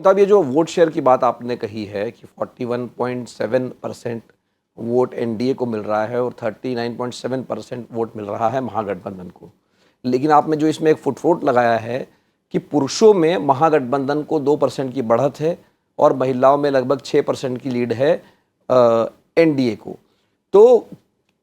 तो अब ये जो वोट शेयर की बात आपने कही है कि 41.7% वोट एनडीए को मिल रहा है और 39.7% वोट मिल रहा है महागठबंधन को। लेकिन आपने जो इसमें एक फुटनोट लगाया है कि पुरुषों में महागठबंधन को 2% की बढ़त है और महिलाओं में लगभग 6% की लीड है एनडीए को। तो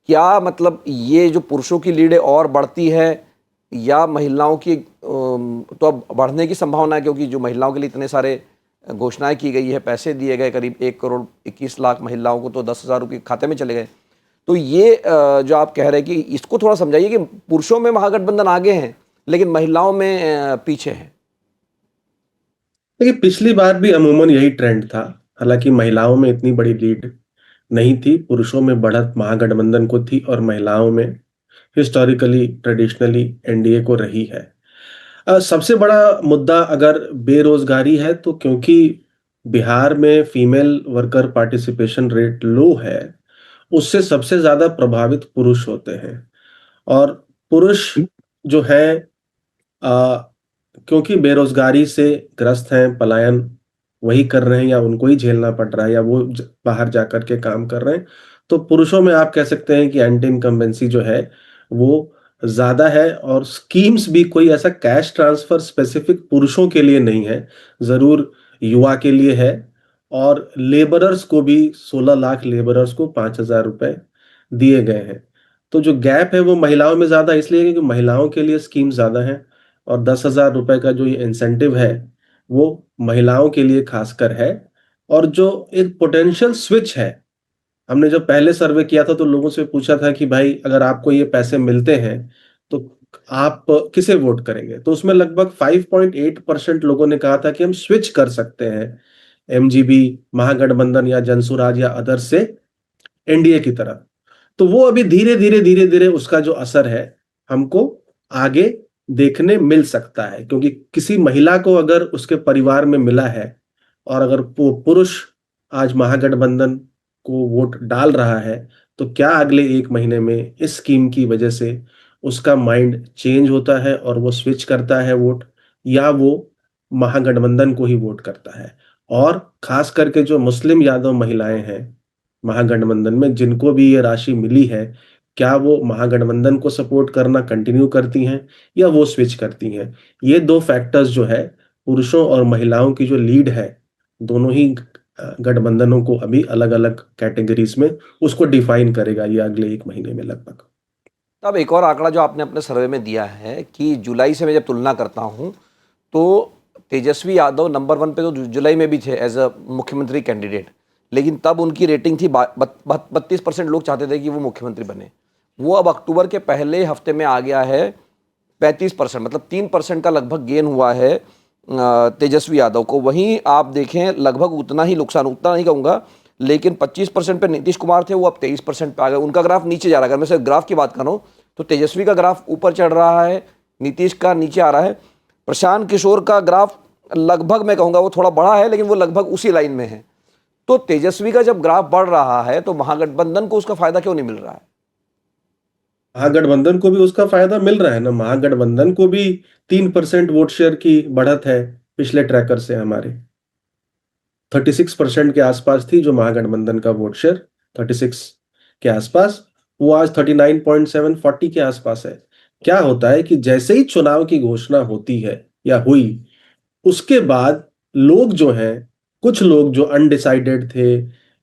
क्या मतलब ये जो पुरुषों की लीड है और बढ़ती है या महिलाओं की तो अब बढ़ने की संभावना है, क्योंकि जो महिलाओं के लिए इतने सारे घोषणाएं की गई है, पैसे दिए गए करीब 1 करोड़ 21 लाख महिलाओं को, तो 10,000 रुपये खाते में चले गए। तो ये जो आप कह रहे हैं कि इसको थोड़ा समझाइए कि पुरुषों में महागठबंधन आगे हैं लेकिन महिलाओं में पीछे हैं। देखिए, पिछली बार भी अमूमन यही ट्रेंड था। हालांकि महिलाओं में इतनी बड़ी लीड नहीं थी, पुरुषों में बढ़त महागठबंधन को थी और महिलाओं में हिस्टोरिकली ट्रेडिशनली एनडीए को रही है। सबसे बड़ा मुद्दा अगर बेरोजगारी है तो क्योंकि बिहार में फीमेल वर्कर पार्टिसिपेशन रेट लो है, उससे सबसे ज्यादा प्रभावित पुरुष होते हैं। और पुरुष जो है क्योंकि बेरोजगारी से ग्रस्त हैं, पलायन वही कर रहे हैं या उनको ही झेलना पड़ रहा है या वो बाहर जाकर के काम कर रहे हैं, तो पुरुषों में आप कह सकते हैं कि एंटी इनकम्बेंसी जो है वो ज्यादा है। और स्कीम्स भी कोई ऐसा कैश ट्रांसफर स्पेसिफिक पुरुषों के लिए नहीं है, जरूर युवा के लिए है। और लेबरर्स को भी 16 लाख लेबरर्स को 5,000 रुपए दिए गए हैं। तो जो गैप है वो महिलाओं में ज्यादा इसलिए क्योंकि महिलाओं के लिए स्कीम ज्यादा है और 10,000 रुपए का जो ये इंसेंटिव है वो महिलाओं के लिए खासकर है। और जो एक पोटेंशियल स्विच है, हमने जब पहले सर्वे किया था तो लोगों से पूछा था कि भाई अगर आपको ये पैसे मिलते हैं तो आप किसे वोट करेंगे, तो उसमें लगभग 5.8% लोगों ने कहा था कि हम स्विच कर सकते हैं एमजीबी, महागठबंधन या जनसुराज या अदर से एनडीए की तरफ। तो वो अभी धीरे धीरे उसका जो असर है हमको आगे देखने मिल सकता है, क्योंकि किसी महिला को अगर उसके परिवार में मिला है और अगर वो पुरुष आज महागठबंधन को वोट डाल रहा है, तो क्या अगले 1 महीने में इस स्कीम की वजह से उसका माइंड चेंज होता है और वो स्विच करता है वोट, या वो महागठबंधन को ही वोट करता है। और खास करके जो मुस्लिम यादव महिलाएं हैं महागठबंधन में जिनको भी ये राशि मिली है, क्या वो महागठबंधन को सपोर्ट करना कंटिन्यू करती हैं या वो स्विच करती हैं। ये दो फैक्टर्स जो है, पुरुषों और महिलाओं की जो लीड है, दोनों ही गठबंधनों को अभी अलग अलग कैटेगरीज में उसको डिफाइन करेगा ये अगले 1 महीने में लगभग। तब एक और आंकड़ा जो आपने अपने सर्वे में दिया है कि जुलाई से मैं जब तुलना करता हूं तो तेजस्वी यादव नंबर 1 पे तो जुलाई में भी थे एज अ मुख्यमंत्री कैंडिडेट, लेकिन तब उनकी रेटिंग थी 32% लोग चाहते थे कि वो मुख्यमंत्री बने। वो अब अक्टूबर के पहले हफ्ते में आ गया है 35%, मतलब 3% का लगभग गेन हुआ है तेजस्वी यादव को। वहीं आप देखें लगभग उतना ही नुकसान, उतना नहीं कहूँगा, लेकिन 25% पे नीतीश कुमार थे, वो अब 23% पे आ गए। उनका ग्राफ नीचे जा रहा है। अगर मैं सिर्फ ग्राफ की बात करूं तो तेजस्वी का ग्राफ ऊपर चढ़ रहा है, नीतीश का नीचे आ रहा है। प्रशांत किशोर का ग्राफ लगभग मैं कहूँगा वो थोड़ा बड़ा है, लेकिन वो लगभग उसी लाइन में है। तो तेजस्वी का जब ग्राफ बढ़ रहा है तो महागठबंधन को उसका फायदा क्यों नहीं मिल रहा है? महागठबंधन को भी उसका फायदा मिल रहा है ना, महागठबंधन को भी 3% वोट शेयर की बढ़त है। पिछले ट्रैकर से हमारे 36% के आसपास थी जो महागठबंधन का वोट शेयर, 36 के आसपास, वो आज 39.7 40 के आसपास है। क्या होता है कि जैसे ही चुनाव की घोषणा होती है या हुई, उसके बाद लोग जो हैं, कुछ लोग जो अनडिसाइडेड थे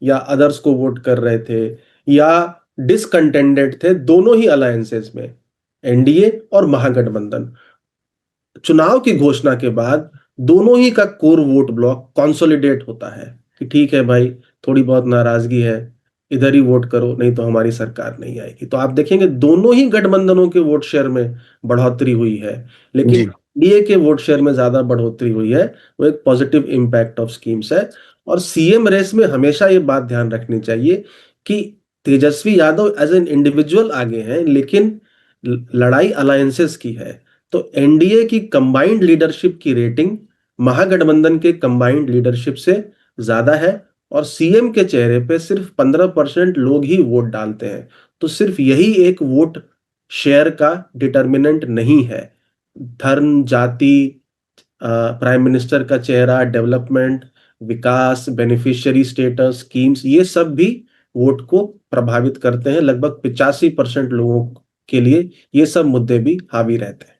या अदर्स को वोट कर रहे थे या डिसकंटेंटेड थे दोनों ही अलायंसेस में, एनडीए और महागठबंधन, चुनाव की घोषणा के बाद दोनों ही का कोर वोट ब्लॉक कंसोलिडेट होता है कि ठीक है भाई, थोड़ी बहुत नाराजगी है, इधर ही वोट करो नहीं तो हमारी सरकार नहीं आएगी। तो आप देखेंगे दोनों ही गठबंधनों के वोट शेयर में बढ़ोतरी हुई है, लेकिन जी। एनडीए के वोट शेयर में ज्यादा बढ़ोतरी हुई है। वो एक पॉजिटिव इंपैक्ट ऑफ स्कीम्स है। और सीएम रेस में हमेशा ये बात ध्यान रखनी चाहिए कि Tejashwi Yadav as an individual आगे हैं, लेकिन लड़ाई अलायंसेस की है। तो एनडीए की कंबाइंड लीडरशिप की रेटिंग महागठबंधन के कंबाइंड लीडरशिप से ज्यादा है और सीएम के चेहरे पे सिर्फ 15% लोग ही वोट डालते हैं। तो सिर्फ यही एक वोट शेयर का डिटर्मिनेंट नहीं है। धर्म, जाति, प्राइम मिनिस्टर का चेहरा, डेवलपमेंट, विकास, बेनिफिशियरी स्टेटस, स्कीम्स, ये सब भी वोट को प्रभावित करते हैं। लगभग 85% लोगों के लिए ये सब मुद्दे भी हावी रहते हैं।